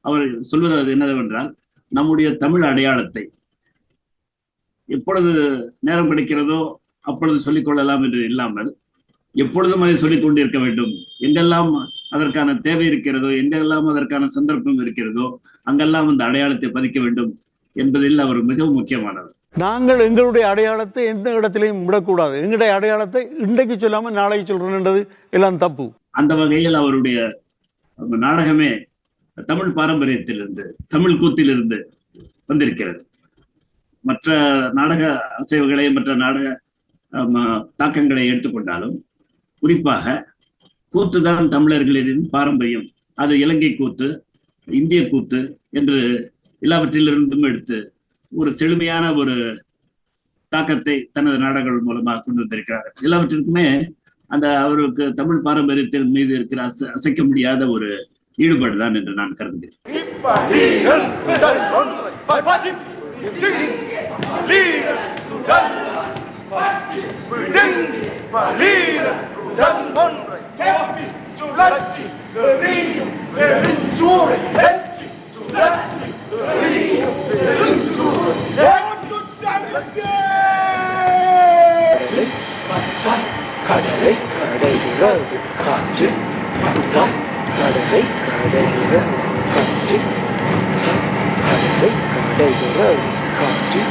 அவர் சொல்வது என்னவென்றால், நம்முடைய தமிழ் அடையாளத்தை எப்பொழுது நேரம் கிடைக்கிறதோ அப்பொழுது சொல்லிக் கொள்ளலாம் என்று இல்லாமல் எப்பொழுதும் அதை சொல்லிக் கொண்டிருக்க வேண்டும். எங்கெல்லாம் அதற்கான தேவை இருக்கிறதோ, எங்கெல்லாம் அதற்கான சந்தர்ப்பம் இருக்கிறதோ, அங்கெல்லாம் அந்த அடையாளத்தை பதிக்க வேண்டும் என்பதில் அவர் மிகவும் முக்கியமானவர். நாங்கள் எங்களுடைய அடையாளத்தை எந்த இடத்திலையும் விடக்கூடாது. எங்களுடைய அடையாளத்தை இன்றைக்கு சொல்லாமல் நாளைக்கு சொல்றேன்ன்றது எல்லாம் தப்பு. அந்த வகையில் அவருடைய நாடகமே தமிழ் பாரம்பரியத்திலிருந்து, தமிழ் கூத்திலிருந்து வந்திருக்கிறது. மற்ற நாடக அசைவுகளை, மற்ற நாடக தாக்கங்களை எடுத்துக்கொண்டாலும் குறிப்பாக கூத்துதான் தமிழர்களின் பாரம்பரியம். அது இலங்கை கூத்து, இந்திய கூத்து என்று எல்லாவற்றிலிருந்தும் எடுத்து ஒரு செழுமையான ஒரு தாக்கத்தை தனது நாடகங்கள் மூலமாக கொண்டு வந்திருக்கிறார். எல்லாவற்றிற்குமே அந்த அவருக்கு தமிழ் பாரம்பரியத்தின் மீது இருக்கிற அசைக்க முடியாத ஒரு ஈடுபாடுதான் என்று நான் கருதுகிறேன். கடலை கடைகிறது காற்று பட்டால் கடலை கடைகிறது காற்று கடலை கடைகிறது காற்று.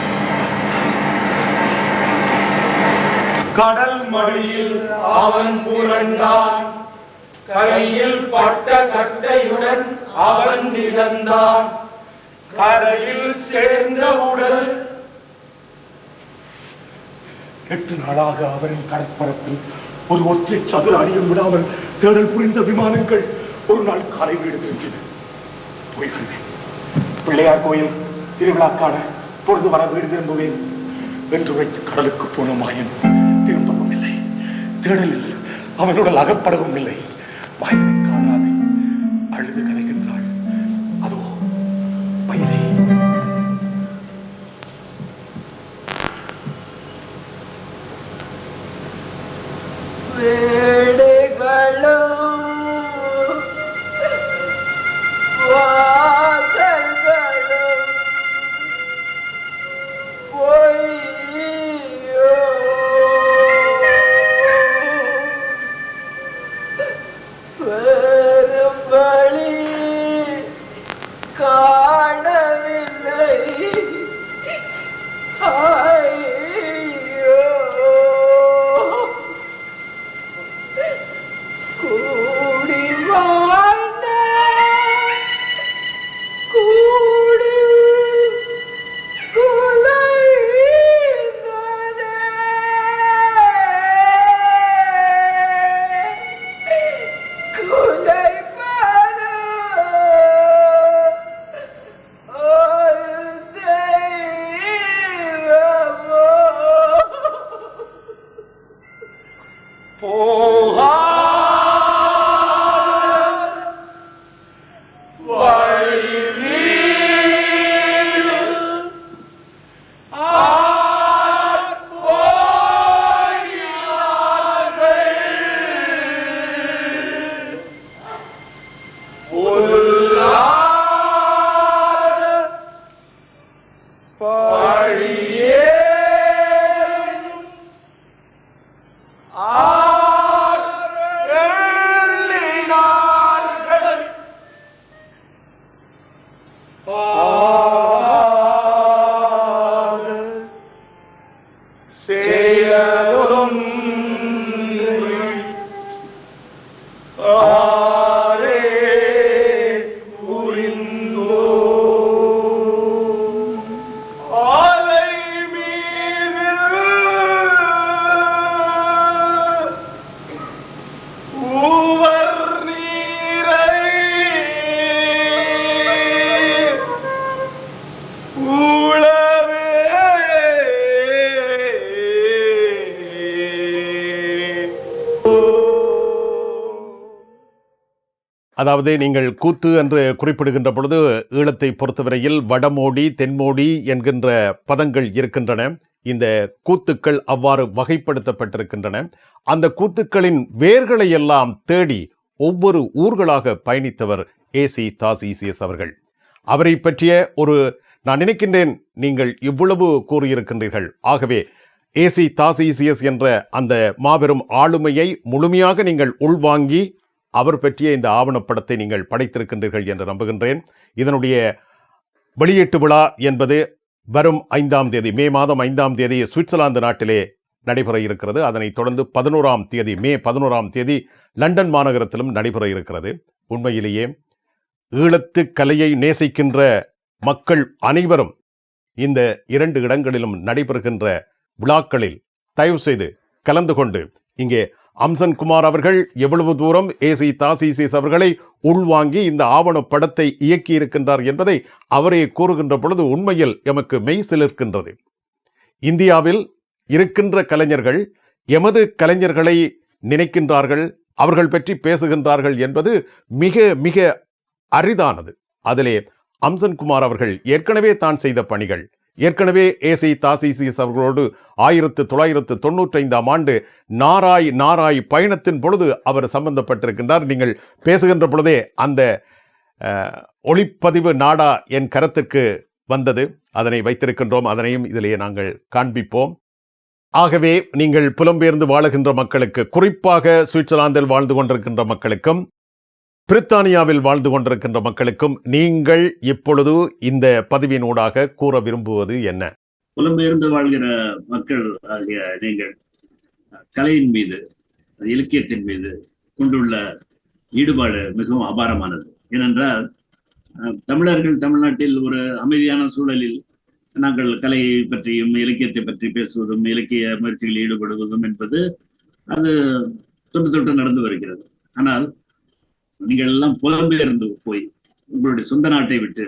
கடல் மடியில் அவன் புரண்டான், கையில் பட்ட கட்டையுடன் அவன் மிதந்தான், கரையில் சேர்ந்த உடல் 8 நாளாக அவரின் கடற்பரப்பில் ஒரு ஒற்றை சதுர அடியும் விடாமல் தேடல் புரிந்த விமானங்கள் ஒரு நாள் காலை வீடு திரும்பின. போய்கிறேன், பிள்ளையார் கோயில் திருவிழாக்கான பொழுது வர வீடு திரும்புவேன் என்று வைத்து கடலுக்கு போன மாயன் திரும்பவும் இல்லை. தேடலில் அவனுடன் அகப்படவும் இல்லை. மாயனை காணாது அழுது கரைகின்றாள். அதோ பயிரை அதாவது நீங்கள் கூத்து என்று குறிப்பிடுகின்ற பொழுது ஈழத்தை பொறுத்தவரையில் வடமோடி தென்மோடி என்கின்ற பதங்கள் இருக்கின்றன. இந்த கூத்துக்கள் அவ்வாறு வகைப்படுத்தப்பட்டிருக்கின்றன. அந்த கூத்துக்களின் வேர்களை எல்லாம் தேடி ஒவ்வொரு ஊர்களாக பயணித்தவர் ஏசி தாசீசியஸ் அவர்கள். அவரை பற்றிய நான் நினைக்கின்றேன் நீங்கள் இவ்வளவு கூறியிருக்கின்றீர்கள். ஆகவே ஏசி தாசீசியஸ் என்ற அந்த மாபெரும் ஆளுமையை முழுமையாக நீங்கள் உள்வாங்கி அவர் பற்றிய இந்த ஆவணப்படத்தை நீங்கள் படைத்திருக்கின்றீர்கள் என்று நம்புகின்றேன். இதனுடைய வெளியீட்டு விழா என்பது வரும் 5ஆம் தேதி, மே மாதம் 5ஆம் தேதி சுவிட்சர்லாந்து நாட்டிலே நடைபெற இருக்கிறது. அதனைத் தொடர்ந்து 11ஆம் தேதி, மே 11ஆம் தேதி லண்டன் மாநகரத்திலும் நடைபெற இருக்கிறது. உண்மையிலேயே ஈழத்து கலையை நேசிக்கின்ற மக்கள் அனைவரும் இந்த 2 இடங்களிலும் நடைபெறுகின்ற விழாக்களில் தயவு செய்து கலந்து கொண்டு இங்கே அம்சன் குமார் அவர்கள் எவ்வளவு தூரம் ஏசி தாசீசியஸ் அவர்களை உள்வாங்கி இந்த ஆவணப்படத்தை இயக்கி இருக்கின்றார் என்பதை அவரே கூறுகின்ற பொழுது உண்மையில் எமக்கு மெய் சிலிர்க்கின்றது. இந்தியாவில் இருக்கின்ற கலைஞர்கள் எமது கலைஞர்களை நினைக்கின்றார்கள், அவர்கள் பற்றி பேசுகின்றார்கள் என்பது மிக மிக அரிதானது. அதிலே அம்சன் குமார் அவர்கள் ஏற்கனவே தான் செய்த பணிகள், ஏற்கனவே ஏசி தாசீசியஸ் அவர்களோடு 1995ஆம் ஆண்டு நாராய் பயணத்தின் பொழுது அவர் சம்பந்தப்பட்டிருக்கின்றார். நீங்கள் பேசுகின்ற பொழுதே அந்த ஒளிப்பதிவு நாடா என் கருத்துக்கு வந்தது. அதனை வைத்திருக்கின்றோம், அதனையும் இதிலேயே நாங்கள் காண்பிப்போம். ஆகவே நீங்கள் புலம்பெயர்ந்து வாழுகின்ற மக்களுக்கு, குறிப்பாக சுவிட்சர்லாந்தில் வாழ்ந்து கொண்டிருக்கின்ற மக்களுக்கும் பிரித்தானியாவில் வாழ்ந்து கொண்டிருக்கின்ற மக்களுக்கும் நீங்கள் இப்பொழுது இந்த பதிவினூடாக கூற விரும்புவது என்ன? புலம்பெயர்ந்து வாழ்கிற மக்கள் ஆகிய நீங்கள் கலையின் மீது, இலக்கியத்தின் மீது கொண்டுள்ள ஈடுபாடு மிகவும் அபாரமானது. ஏனென்றால் தமிழர்கள் தமிழ்நாட்டில் ஒரு அமைதியான சூழலில் நாங்கள் கலையை பற்றியும் இலக்கியத்தை பற்றி பேசுவதும் இலக்கிய முயற்சிகளில் ஈடுபடுவதும் என்பது அது தொட்டு நடந்து வருகிறது. ஆனால் நீங்கள் எல்லாம் புலம்பெயர்ந்து போய் உங்களுடைய சொந்த நாட்டை விட்டு,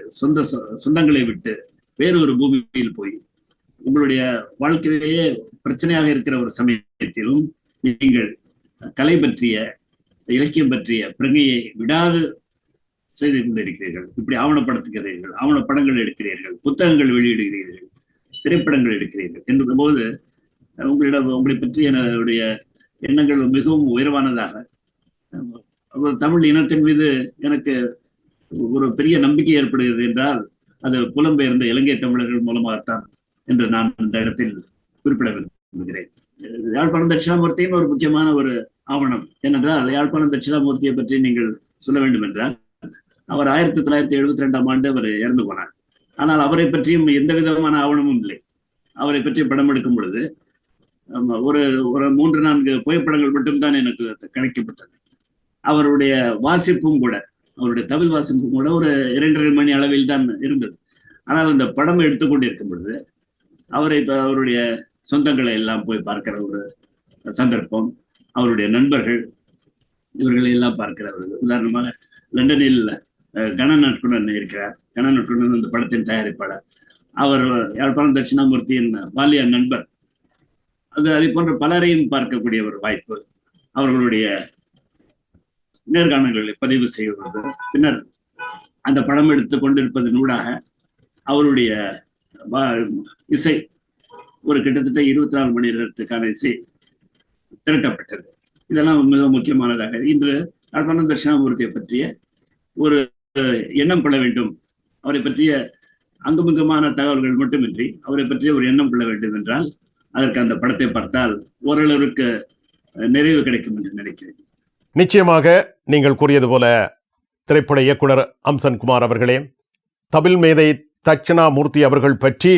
சொந்தங்களை விட்டு வேறு ஒரு பூமியில் போய் உங்களுடைய வாழ்க்கையிலேயே பிரச்சனையாக இருக்கிற ஒரு சமயத்திலும் நீங்கள் கலை பற்றிய, இலக்கியம் பற்றிய பிரங்கையை விடாது செய்து கொண்டிருக்கிறீர்கள். இப்படி ஆவணப்படுத்துகிறீர்கள், ஆவணப்படங்கள் எடுக்கிறீர்கள், புத்தகங்கள் வெளியிடுகிறீர்கள், திரைப்படங்கள் எடுக்கிறீர்கள் என்ற போது உங்களை பற்றி என்னுடைய எண்ணங்கள் மிகவும் உயர்வானதாக, தமிழ் இனத்தின் மீது எனக்கு ஒரு பெரிய நம்பிக்கை ஏற்படுகிறது என்றால் அது புலம்பெயர்ந்த இலங்கை தமிழர்கள் மூலமாகத்தான் என்று நான் இந்த இடத்தில் குறிப்பிட விரும்புகிறேன். யாழ்ப்பாணம் தட்சிணாமூர்த்தியின் ஒரு முக்கியமான ஒரு ஆவணம் ஏனென்றால், யாழ்ப்பாணம் தட்சிணாமூர்த்தியை பற்றி நீங்கள் சொல்ல வேண்டும் என்றால், அவர் 1972ஆம் ஆண்டு அவர் இறந்து போனார். ஆனால் அவரை பற்றியும் எந்த விதமான ஆவணமும் இல்லை. அவரை பற்றி படம் எடுக்கும் பொழுது ஒரு 3-4 புகைப்படங்கள் மட்டும்தான் எனக்கு கிடைக்கப்பட்டது. அவருடைய வாசிப்பும் கூட, அவருடைய தமிழ் வாசிப்பும் கூட ஒரு 2.5 மணி அளவில் தான் இருந்தது. ஆனால் அந்த படம் எடுத்துக்கொண்டிருக்கும் பொழுது அவருடைய சொந்தங்களை எல்லாம் போய் பார்க்கிற ஒரு சந்தர்ப்பம், அவருடைய நண்பர்கள் இவர்களை எல்லாம் பார்க்கிறவர்கள். உதாரணமாக லண்டனில் கணநட்குணன் இருக்கிறார். கணநட்குணன் அந்த படத்தின் தயாரிப்பாளர். அவர் யாழ்ப்பாணம் தட்சிணாமூர்த்தியின் பாலிய நண்பர். அதை போன்ற பலரையும் பார்க்கக்கூடிய ஒரு வாய்ப்பு, அவர்களுடைய நேர்காணல்களை பதிவு செய்வது, பின்னர் அந்த படம் எடுத்து கொண்டிருப்பதன் ஊடாக அவருடைய இசை ஒரு கிட்டத்தட்ட 24 மணி நேரத்துக்கான இசை திரட்டப்பட்டது. இதெல்லாம் மிக முக்கியமானதாக இன்று யாழ்ப்பாணம் தட்சிணாமூர்த்தியை பற்றிய ஒரு எண்ணம் கொள்ள வேண்டும். அவரை பற்றிய அங்குமிங்குமான தகவல்கள் மட்டுமின்றி அவரை பற்றிய ஒரு எண்ணம் கொள்ள வேண்டும் என்றால் அதற்கு அந்த படத்தை பார்த்தால் ஓரளவிற்கு நிறைவு கிடைக்கும் என்று நினைக்கிறேன். நிச்சயமாக நீங்கள் கூறியது போல திரைப்பட இயக்குனர் அம்சன் குமார் அவர்களே, தமிழ் மேதை தட்சிணாமூர்த்தி அவர்கள் பற்றி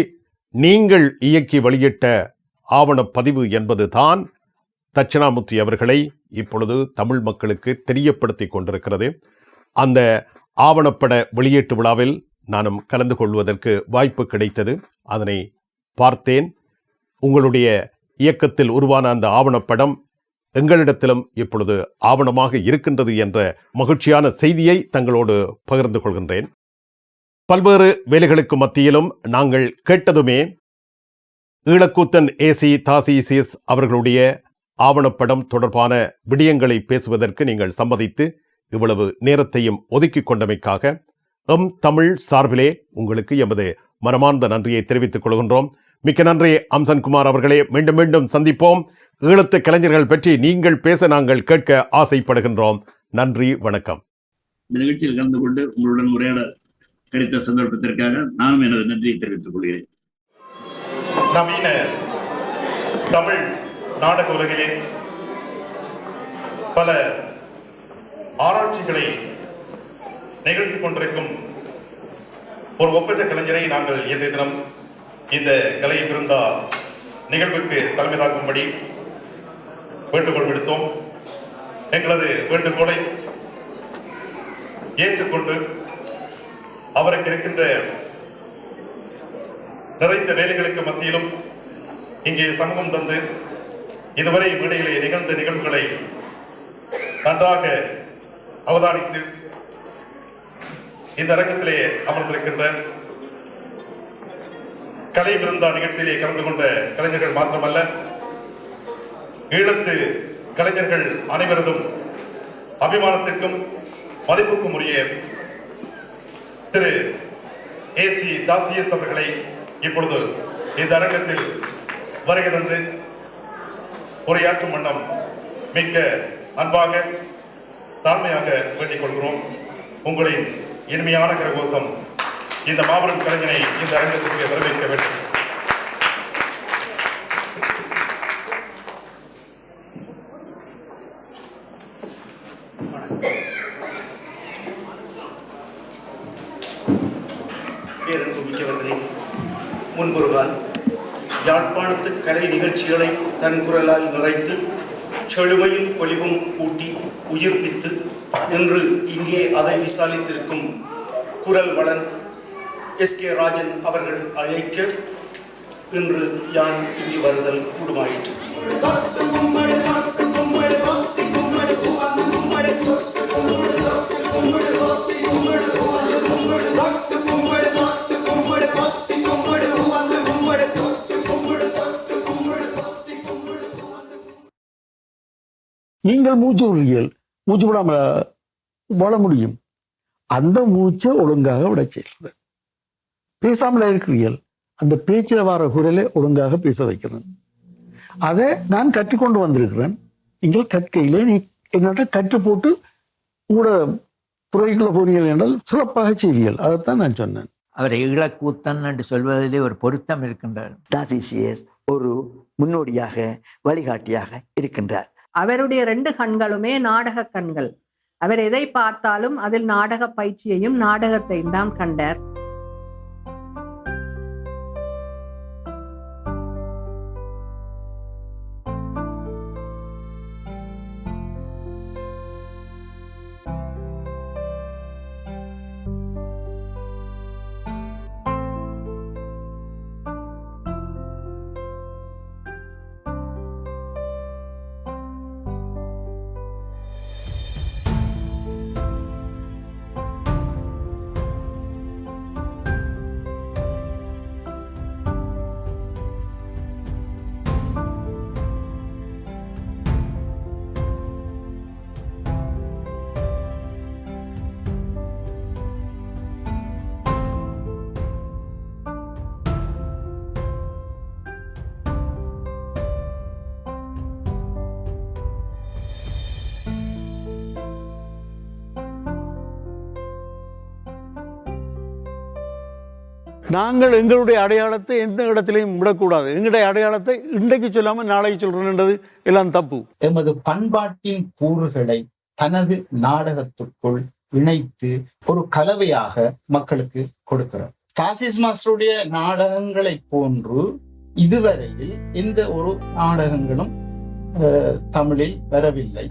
நீங்கள் இயக்கி வெளியிட்ட ஆவணப்பதிவு என்பதுதான் தட்சிணாமூர்த்தி அவர்களை இப்பொழுது தமிழ் மக்களுக்கு தெரியப்படுத்தி கொண்டிருக்கிறது. அந்த ஆவணப்பட வெளியீட்டு விழாவில் நானும் கலந்து கொள்வதற்கு வாய்ப்பு கிடைத்தது. அதனை பார்த்தேன். உங்களுடைய இயக்கத்தில் உருவான அந்த ஆவணப்படம் எங்களிடத்திலும் இப்பொழுது ஆவணமாக இருக்கின்றது என்ற மகிழ்ச்சியான செய்தியை தங்களோடு பகிர்ந்து கொள்கின்றேன். பல்வேறு வேலைகளுக்கு மத்தியிலும் நாங்கள் கேட்டதுமே ஈழக்கூத்தன் ஏசி தாசிசிஎஸ் அவர்களுடைய ஆவணப்படம் தொடர்பான விடயங்களை பேசுவதற்கு நீங்கள் சம்மதித்து இவ்வளவு நேரத்தையும் ஒதுக்கிக் கொண்டமைக்காக தமிழ் சார்பிலே உங்களுக்கு எமது மனமார்ந்த நன்றியை தெரிவித்துக் கொள்கின்றோம். மிக்க நன்றி அம்சன்குமார் அவர்களே. மீண்டும் மீண்டும் சந்திப்போம். ஈழத்து கலைஞர்கள் பற்றி நீங்கள் பேச நாங்கள் கேட்க ஆசைப்படுகின்றோம். நன்றி, வணக்கம். இந்த நிகழ்ச்சியில் கலந்து கொண்டு உங்களுடன் உரையாட கிடைத்த சந்தர்ப்பத்திற்காக நானும் எனது நன்றியை தெரிவித்துக் கொள்கிறேன். நவீன தமிழ் நாடக உலகிலே பல ஆராய்ச்சிகளை நிகழ்த்தி கொண்டிருக்கும் ஒரு ஒப்பற்ற கலைஞரை நாங்கள் இன்றைய தினம் இந்த கலை விருந்தா நிகழ்வுக்கு தலைமை தாக்கும்படி வேண்டுகோள் விடுத்தோம். எங்களது வேண்டுகோளை ஏற்றுக்கொண்டு அவருக்கு இருக்கின்ற நிறைந்த வேலைகளுக்கு மத்தியிலும் இங்கே சமூகம் தந்து இதுவரை மேடையிலே நிகழ்ந்த நிகழ்வுகளை நன்றாக அவதானித்து இந்த அரங்கத்திலே அமர்ந்திருக்கின்ற கலை விருந்தா நிகழ்ச்சியிலே கலந்து கொண்ட கலைஞர்கள் மாத்திரமல்ல, ஈழத்து கலைஞர்கள் அனைவரதும் அபிமானத்திற்கும் மதிப்புக்கும் உரிய திரு ஏசி தாசிஎஸ் அவர்களை இப்பொழுது இந்த அரங்கத்தில் வருகை தந்து உரையாற்றும் வண்ணம் மிக்க அன்பாக தாழ்மையாக வேண்டிக் கொள்கிறோம். உங்களின் இனிமையான கரகோஷம் இந்த மாபெரும் கலைஞனை இந்த அரங்கத்திற்கு வரவேற்க வேண்டும். பேரன்பு மிக்கவர்களே, முன்பொருகால் யாழ்ப்பாணத்து கலை நிகழ்ச்சிகளை தன் குரலால் நிறைத்து செழுமையும் பொலிவும் கூட்டி உயிர்ப்பித்து இன்று இங்கே அதை விசாலித்திருக்கும் குரல் வளன் எஸ்.கே. ராஜன் அவர்கள் அழைக்க இன்று யான் இங்கு வருதல் கூடுமாயிற்று. நீங்கள் மூச்சு விடுறீர்கள், மூச்சு விடாம வாழ முடியும். அந்த மூச்சை ஒழுங்காக விட செய்யறது. பேசாமல இருக்கிறீர்கள், அந்த பேச்சில் வர குரலை ஒழுங்காக பேச வைக்கிறேன். அதை நான் கற்றுக்கொண்டு வந்திருக்கிறேன். நீங்கள் கற்கையிலே நீ எங்கள்கிட்ட கற்று போட்டு உங்களோட துறைகளை போனீர்கள் என்றால் சிறப்பாக செய்வீர்கள். அதைத்தான் நான் சொன்னேன். அவரை ஈழக்கூத்தன் என்று சொல்வதிலே ஒரு பொருத்தம் இருக்கின்றார். தாசிசிஎஸ் ஒரு முன்னோடியாக வழிகாட்டியாக இருக்கின்றார். அவருடைய 2 கண்களுமே நாடக கண்கள். அவர் எதை பார்த்தாலும் அதில் நாடக பயிற்சியையும் நாடகத்தையும் தான் கண்டார். நாங்கள் எங்களுடைய அடையாளத்தை எந்த இடத்திலையும் விடக்கூடாது. எங்களுடைய அடையாளத்தை இன்றைக்கு சொல்லாமல் நாளைக்கு சொல்றேன்ன்றது எல்லாம் தப்பு. எமது பண்பாட்டின் கூறுகளை தனது நாடகத்துக்குள் இணைத்து ஒரு கலவையாக மக்களுக்கு கொடுக்கிறார். தாசிஸ் மாஸ்டருடைய நாடகங்களை போன்று இதுவரையில் எந்த ஒரு நாடகங்களும் தமிழில் வரவில்லை.